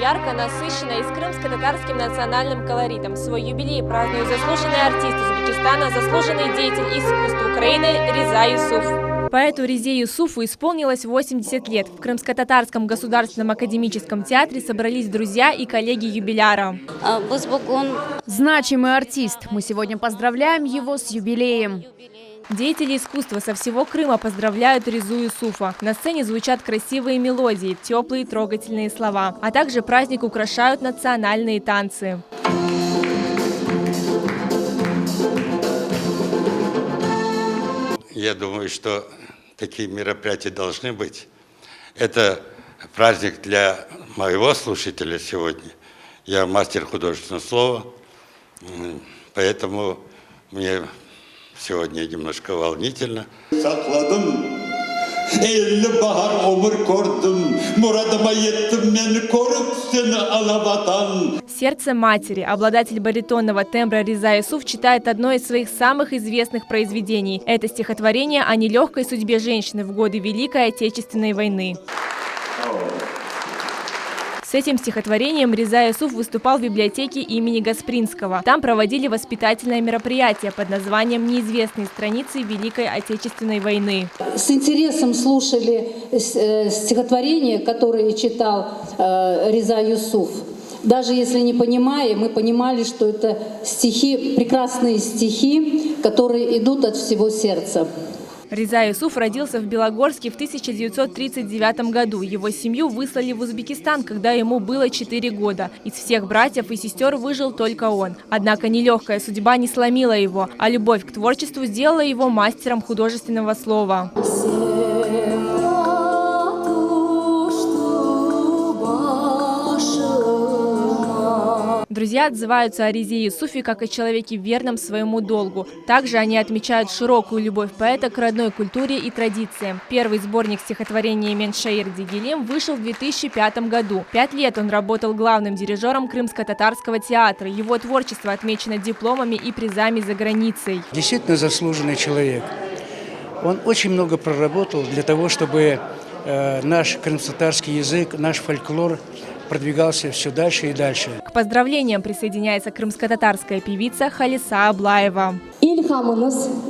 ярко, насыщенно и с крымско-татарским национальным колоритом. Свой юбилей празднует заслуженный артист Узбекистана, заслуженный деятель искусств Украины Реза Юсуф. Поэту Резе Юсуфу исполнилось 80 лет. В Крымско-татарском государственном академическом театре собрались друзья и коллеги юбиляра. Значимый артист. Мы сегодня поздравляем его с юбилеем. Деятели искусства со всего Крыма поздравляют Резу Юсуфа. На сцене звучат красивые мелодии, теплые трогательные слова. А также праздник украшают национальные танцы. Я думаю, что такие мероприятия должны быть. Это праздник для моего слушателя сегодня. Я мастер художественного слова, поэтому мне сегодня немножко волнительно. «Сердце матери», обладатель баритонного тембра Реза Юсуф, читает одно из своих самых известных произведений. Это стихотворение о нелегкой судьбе женщины в годы Великой Отечественной войны. С этим стихотворением Реза Юсуф выступал в библиотеке имени Гаспринского. Там проводили воспитательное мероприятие под названием «Неизвестные страницы Великой Отечественной войны». С интересом слушали стихотворения, которые читал Реза Юсуф. Даже если не понимая, мы понимали, что это стихи, прекрасные стихи, которые идут от всего сердца. Реза Юсуф родился в Белогорске в 1939 году. Его семью выслали в Узбекистан, когда ему было 4 года. Из всех братьев и сестер выжил только он. Однако нелегкая судьба не сломила его, а любовь к творчеству сделала его мастером художественного слова. Друзья отзываются о Резе Юсуфе как о человеке верном своему долгу. Также они отмечают широкую любовь поэта к родной культуре и традициям. Первый сборник стихотворений Меншаир Дигилем вышел в 2005 году. 5 лет он работал главным дирижером Крымско-татарского театра. Его творчество отмечено дипломами и призами за границей. Действительно заслуженный человек. Он очень много проработал для того, чтобы наш крымско-татарский язык, наш фольклор продвигался все дальше и дальше. К поздравлениям присоединяется крымско-татарская певица Халиса Аблаева.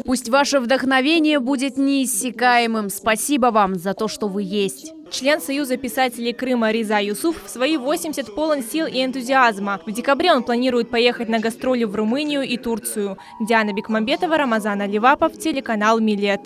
Пусть ваше вдохновение будет неиссякаемым. Спасибо вам за то, что вы есть. Член Союза писателей Крыма Реза Юсуф в свои 80 полон сил и энтузиазма. В декабре он планирует поехать на гастроли в Румынию и Турцию. Диана Бекмамбетова, Рамазан Аливапов, телеканал Милет.